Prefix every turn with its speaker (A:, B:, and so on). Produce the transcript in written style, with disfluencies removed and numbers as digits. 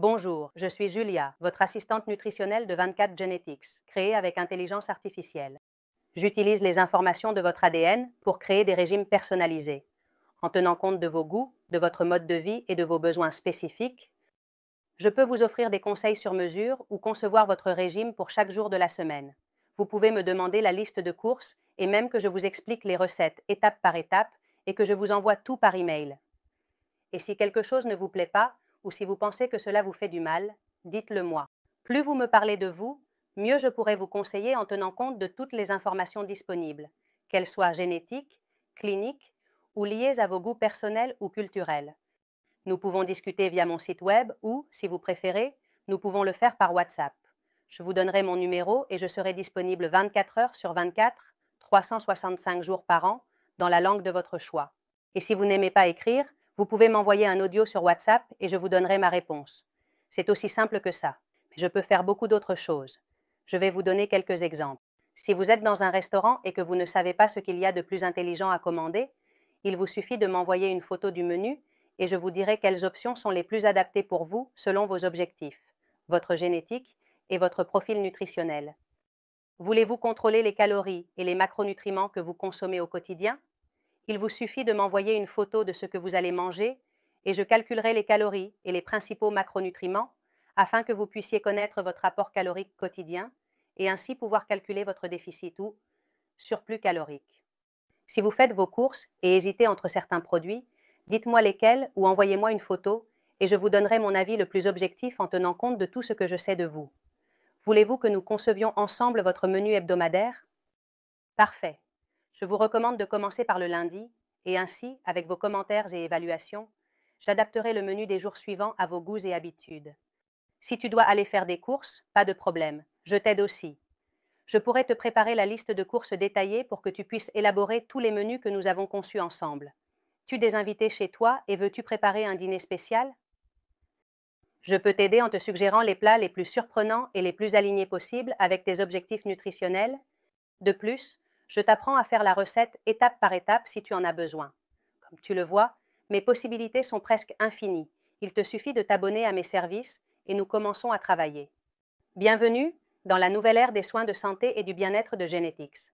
A: Bonjour, je suis Julia, votre assistante nutritionnelle de 24 Genetics, créée avec intelligence artificielle. J'utilise les informations de votre ADN pour créer des régimes personnalisés. En tenant compte de vos goûts, de votre mode de vie et de vos besoins spécifiques, je peux vous offrir des conseils sur mesure ou concevoir votre régime pour chaque jour de la semaine. Vous pouvez me demander la liste de courses et même que je vous explique les recettes étape par étape et que je vous envoie tout par email. Et si quelque chose ne vous plaît pas, ou si vous pensez que cela vous fait du mal, dites-le moi. Plus vous me parlez de vous, mieux je pourrai vous conseiller en tenant compte de toutes les informations disponibles, qu'elles soient génétiques, cliniques ou liées à vos goûts personnels ou culturels. Nous pouvons discuter via mon site web ou, si vous préférez, nous pouvons le faire par WhatsApp. Je vous donnerai mon numéro et je serai disponible 24 heures sur 24, 365 jours par an, dans la langue de votre choix. Et si vous n'aimez pas écrire, vous pouvez m'envoyer un audio sur WhatsApp et je vous donnerai ma réponse. C'est aussi simple que ça. Mais je peux faire beaucoup d'autres choses. Je vais vous donner quelques exemples. Si vous êtes dans un restaurant et que vous ne savez pas ce qu'il y a de plus intelligent à commander, il vous suffit de m'envoyer une photo du menu et je vous dirai quelles options sont les plus adaptées pour vous selon vos objectifs, votre génétique et votre profil nutritionnel. Voulez-vous contrôler les calories et les macronutriments que vous consommez au quotidien? Il vous suffit de m'envoyer une photo de ce que vous allez manger et je calculerai les calories et les principaux macronutriments afin que vous puissiez connaître votre apport calorique quotidien et ainsi pouvoir calculer votre déficit ou surplus calorique. Si vous faites vos courses et hésitez entre certains produits, dites-moi lesquels ou envoyez-moi une photo et je vous donnerai mon avis le plus objectif en tenant compte de tout ce que je sais de vous. Voulez-vous que nous concevions ensemble votre menu hebdomadaire? Parfait. Je vous recommande de commencer par le lundi et ainsi, avec vos commentaires et évaluations, j'adapterai le menu des jours suivants à vos goûts et habitudes. Si tu dois aller faire des courses, pas de problème, je t'aide aussi. Je pourrais te préparer la liste de courses détaillée pour que tu puisses élaborer tous les menus que nous avons conçus ensemble. Tu des invités chez toi et veux-tu préparer un dîner spécial? Je peux t'aider en te suggérant les plats les plus surprenants et les plus alignés possibles avec tes objectifs nutritionnels. De plus, je t'apprends à faire la recette étape par étape si tu en as besoin. Comme tu le vois, mes possibilités sont presque infinies. Il te suffit de t'abonner à mes services et nous commençons à travailler. Bienvenue dans la nouvelle ère des soins de santé et du bien-être de Genetics.